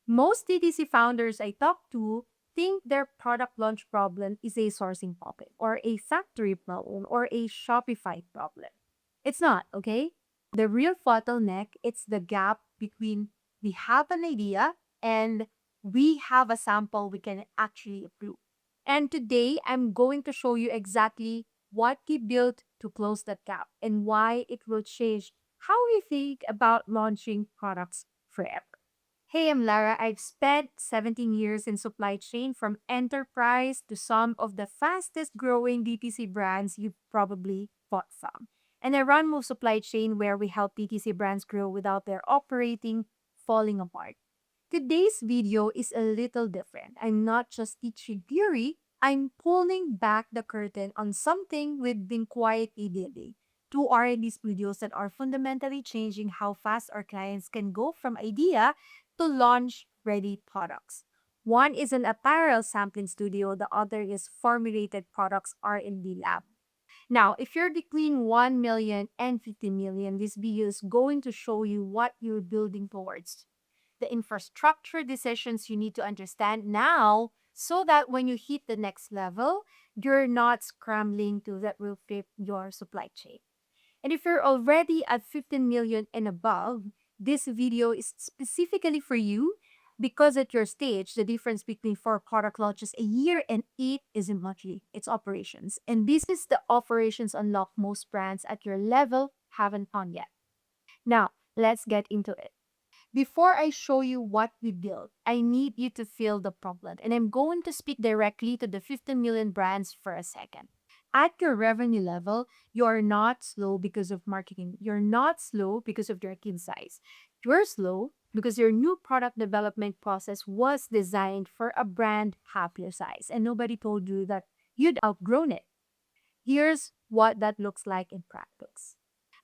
Most DTC founders I talk to think their product launch problem is a sourcing problem or a factory problem or a Shopify problem. It's not, okay? The real bottleneck, it's the gap between we have an idea and we have a sample we can actually approve. And today I'm going to show you exactly what we built to close that gap and why it will change how we think about launching products forever. Hey, I'm Lara. I've spent 17 years in supply chain from enterprise to some of the fastest growing DTC brands you've probably bought from. And I run Move Supply Chain where we help DTC brands grow without their operating falling apart. Today's video is a little different. I'm not just teaching theory, I'm pulling back the curtain on something we've been quietly building. Two R&D studios that are fundamentally changing how fast our clients can go from idea to launch ready products. One is an apparel sampling studio, the other is formulated products R&D lab. Now, if you're between 1 million and 50 million, this video is going to show you what you're building towards. The infrastructure decisions you need to understand now so that when you hit the next level, you're not scrambling to that will fit your supply chain. And if you're already at 15 million and above, this video is specifically for you because at your stage, the difference between 4 product launches a year and 8 isn't much, it's operations. And this is the operations unlock most brands at your level haven't found yet. Now, let's get into it. Before I show you what we built, I need you to feel the problem. And I'm going to speak directly to the 15 million brands for a second. At your revenue level, you are not slow because of marketing. You're not slow because of your team size. You're slow because your new product development process was designed for a brand half your size, and nobody told you that you'd outgrown it. Here's what that looks like in practice.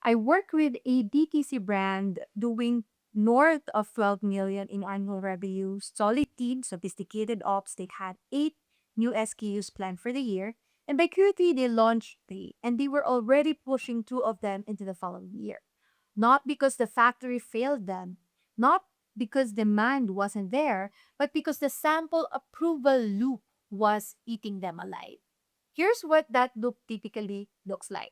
I work with a DTC brand doing north of 12 million in annual revenue, solid team, sophisticated ops. They had 8 new SKUs planned for the year. And by Q3, they launched 3, and they were already pushing 2 of them into the following year. Not because the factory failed them, not because demand wasn't there, but because the sample approval loop was eating them alive. Here's what that loop typically looks like.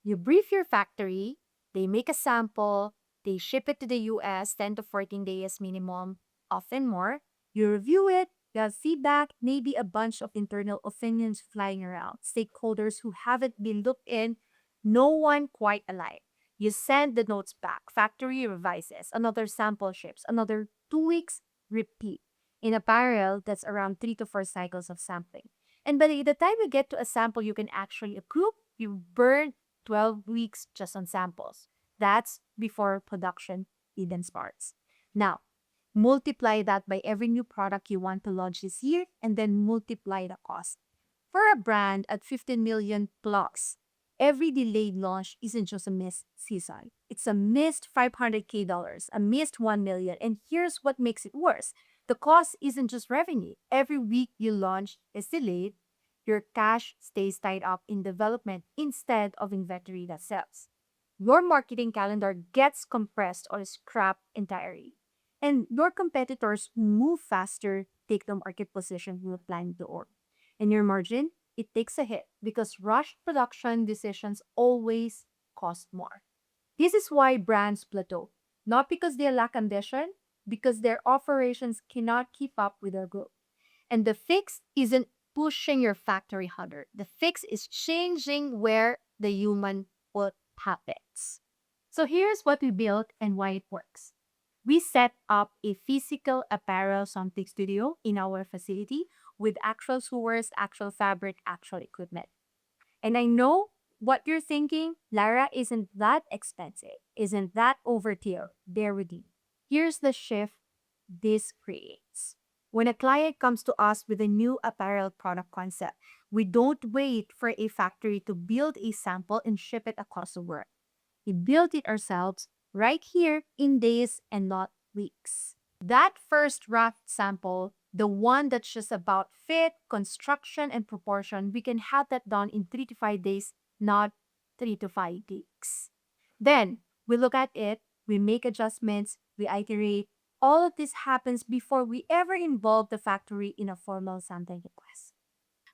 You brief your factory, they make a sample, they ship it to the US 10 to 14 days minimum, often more. You review it, you have feedback, maybe a bunch of internal opinions flying around, stakeholders who haven't been looked in, no one quite alive. You send the notes back, factory revises, another sample ships, another 2 weeks, repeat. In apparel, that's around 3 to 4 cycles of sampling. And by the time you get to a sample you can actually approve, you burn 12 weeks just on samples. That's before production even starts. Now, multiply that by every new product you want to launch this year and then multiply the cost. For a brand at 15 million plus, every delayed launch isn't just a missed season. It's a missed $500K, a missed 1 million. And here's what makes it worse. The cost isn't just revenue. Every week you launch is delayed, your cash stays tied up in development instead of inventory that sells. Your marketing calendar gets compressed or scrapped entirely. And your competitors who move faster take the market position you plan to order. And your margin, it takes a hit because rushed production decisions always cost more. This is why brands plateau. Not because they lack ambition, because their operations cannot keep up with their growth. And the fix isn't pushing your factory harder. The fix is changing where the human put happens. So here's what we built and why it works. We set up a physical apparel sampling studio in our facility with actual sewers, actual fabric, actual equipment. And I know what you're thinking, Lara, isn't that expensive? Isn't that over tier? Bear with me. Here's the shift this creates. When a client comes to us with a new apparel product concept, we don't wait for a factory to build a sample and ship it across the world. We build it ourselves right here in days and not weeks. That first rough sample, the one that's just about fit, construction, and proportion, we can have that done in 3 to 5 days, not 3 to 5 weeks. Then we look at it, we make adjustments, we iterate, all of this happens before we ever involve the factory in a formal sampling request.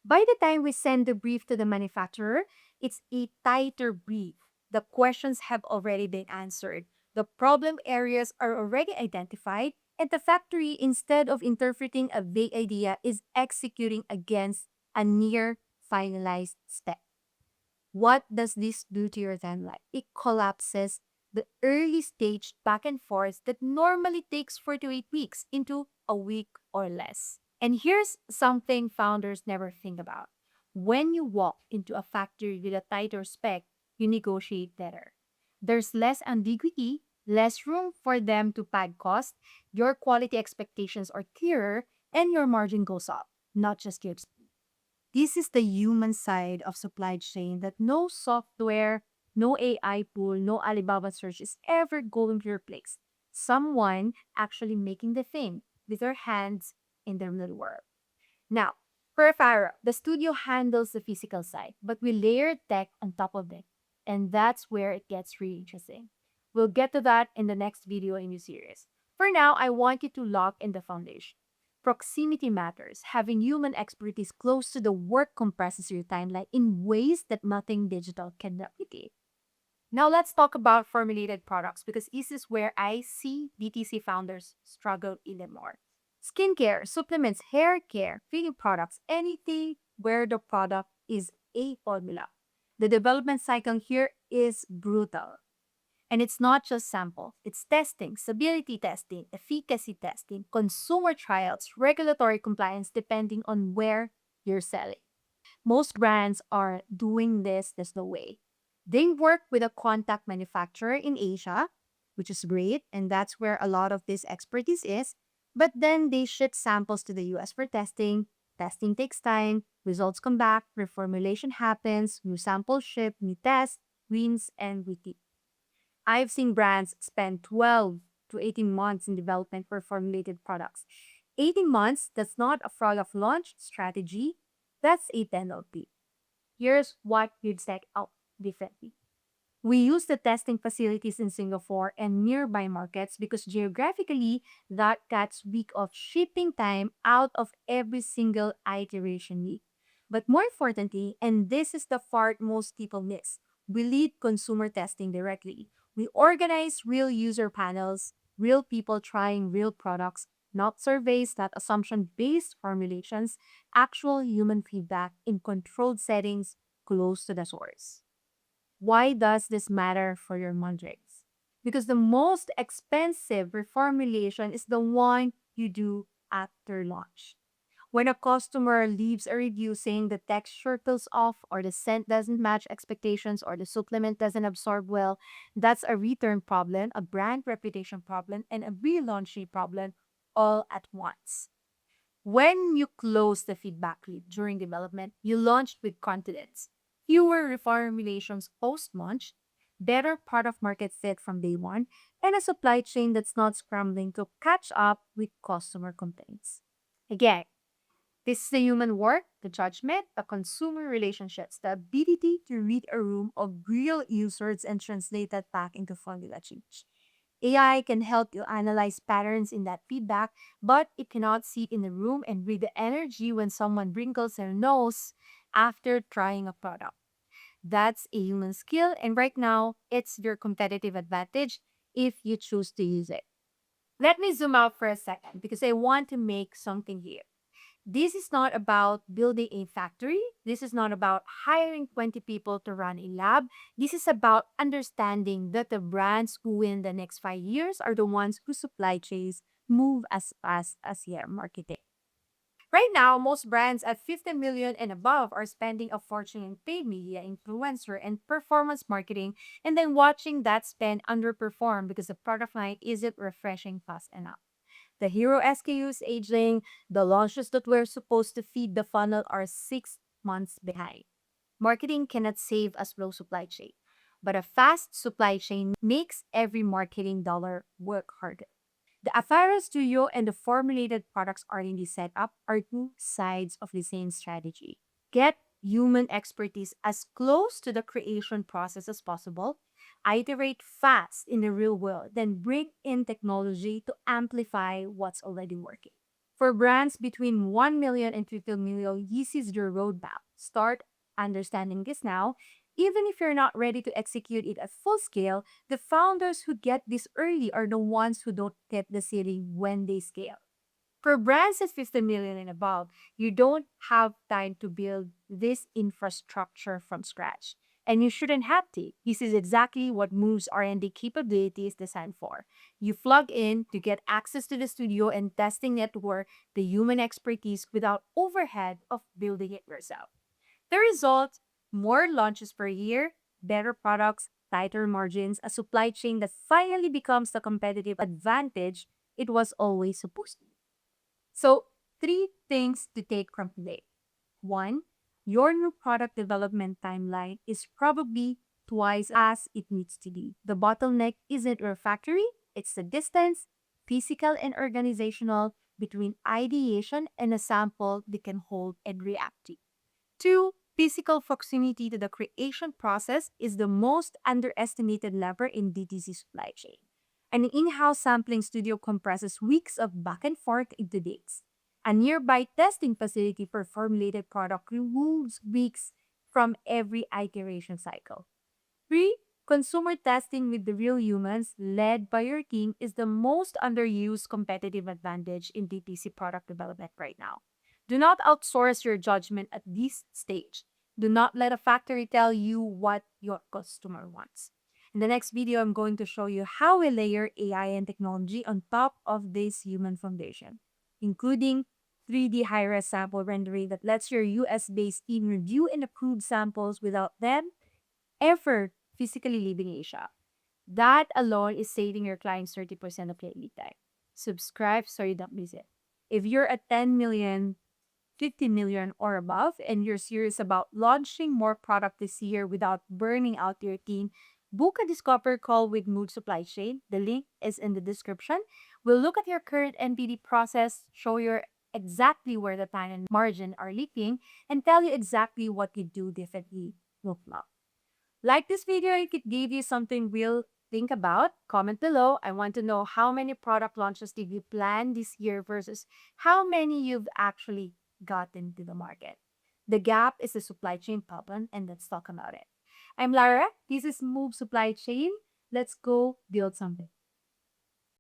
By the time we send the brief to the manufacturer, it's a tighter brief. The questions have already been answered. The problem areas are already identified, and the factory, instead of interpreting a vague idea, is executing against a near finalized spec. What does this do to your timeline? It collapses the early stage back and forth that normally takes 4 to 8 weeks into a week or less. And here's something founders never think about. When you walk into a factory with a tighter spec, you negotiate better. There's less ambiguity, less room for them to pad cost, your quality expectations are clearer, and your margin goes up, not just gives. This is the human side of supply chain that no software, no AI tool, no Alibaba search is ever going to replace. Someone actually making the thing with their hands in the middle work. Now, for Faro, the studio handles the physical side, but we layer tech on top of it. And that's where it gets really interesting. We'll get to that in the next video in this series. For now, I want you to lock in the foundation. Proximity matters. Having human expertise close to the work compresses your timeline in ways that nothing digital can replicate. Now let's talk about formulated products because this is where I see DTC founders struggle even more. Skincare, supplements, hair care, cleaning products, anything where the product is a formula. The development cycle here is brutal. And it's not just sample, it's testing, stability testing, efficacy testing, consumer trials, regulatory compliance depending on where you're selling. Most brands are doing this the way. They work with a contract manufacturer in Asia, which is great, and that's where a lot of this expertise is. But then they ship samples to the US for testing. Testing takes time, results come back, reformulation happens, new samples ship, new test, rinse, and repeat. I've seen brands spend 12 to 18 months in development for formulated products. 18 months, that's not a frog of launch strategy, that's a penalty. Here's what you'd set out differently. We use the testing facilities in Singapore and nearby markets because geographically, that cuts week of shipping time out of every single iteration week. But more importantly, and this is the part most people miss, we lead consumer testing directly. We organize real user panels, real people trying real products, not surveys, not assumption-based formulations, actual human feedback in controlled settings close to the source. Why does this matter for your mandrakes? Because the most expensive reformulation is the one you do after launch. When a customer leaves a review saying the texture feels off, or the scent doesn't match expectations, or the supplement doesn't absorb well, that's a return problem, a brand reputation problem, and a relaunching problem all at once. When you close the feedback loop during development, you launched with confidence. Fewer reformulations post-launch, better product market fit from day one, and a supply chain that's not scrambling to catch up with customer complaints. Again, this is the human work, the judgment, the consumer relationships, the ability to read a room of real users and translate that back into formula change. AI can help you analyze patterns in that feedback, but it cannot sit in the room and read the energy when someone wrinkles their nose after trying a product. That's a human skill, and right now, it's your competitive advantage if you choose to use it. Let me zoom out for a second because I want to make something here. This is not about building a factory. This is not about hiring 20 people to run a lab. This is about understanding that the brands who win the next 5 years are the ones whose supply chains move as fast as their marketing. Right now, most brands at 50 million and above are spending a fortune in paid media, influencer, and performance marketing, and then watching that spend underperform because the product line isn't refreshing fast enough. The hero SKUs aging, the launches that were supposed to feed the funnel are 6 months behind. Marketing cannot save a slow supply chain, but a fast supply chain makes every marketing dollar work harder. The apparel studio and the formulated products R&D setup are two sides of the same strategy. Get human expertise as close to the creation process as possible, iterate fast in the real world, then bring in technology to amplify what's already working. For brands between 1 million and 50 million, this is your roadmap. Start understanding this now. Even if you're not ready to execute it at full scale, the founders who get this early are the ones who don't get the ceiling when they scale. For brands at 50 million and above, you don't have time to build this infrastructure from scratch. And you shouldn't have to. This is exactly what Move's R&D capability is designed for. You plug in to get access to the studio and testing network, the human expertise without overhead of building it yourself. The result, more launches per year, better products, tighter margins, a supply chain that finally becomes the competitive advantage it was always supposed to be. So, three things to take from today. One, your new product development timeline is probably twice as it needs to be. The bottleneck isn't your factory, it's the distance, physical and organizational, between ideation and a sample they can hold and react to. Two, physical proximity to the creation process is the most underestimated lever in DTC supply chain. An in-house sampling studio compresses weeks of back and forth into days. A nearby testing facility for formulated product removes weeks from every iteration cycle. Three, consumer testing with the real humans led by your team is the most underused competitive advantage in DTC product development right now. Do not outsource your judgment at this stage. Do not let a factory tell you what your customer wants. In the next video, I'm going to show you how we layer AI and technology on top of this human foundation, including 3D high-res sample rendering that lets your US-based team review and approve samples without them ever physically leaving Asia. That alone is saving your clients 30% of their lead time. Subscribe so you don't miss it. If you're at 10 million, 50 million or above, and you're serious about launching more product this year without burning out your team, book a discover call with Mood Supply Chain. The link is in the description. We'll look at your current NPD process, show you exactly where the time and margin are leaking, and tell you exactly what you do differently. Look now. Like this video if it gave you something real think about. Comment below. I want to know how many product launches did you plan this year versus how many you've actually gotten to the market. The gap is the supply chain problem, and let's talk about it. I'm Lara. This is Move Supply Chain. Let's go build something.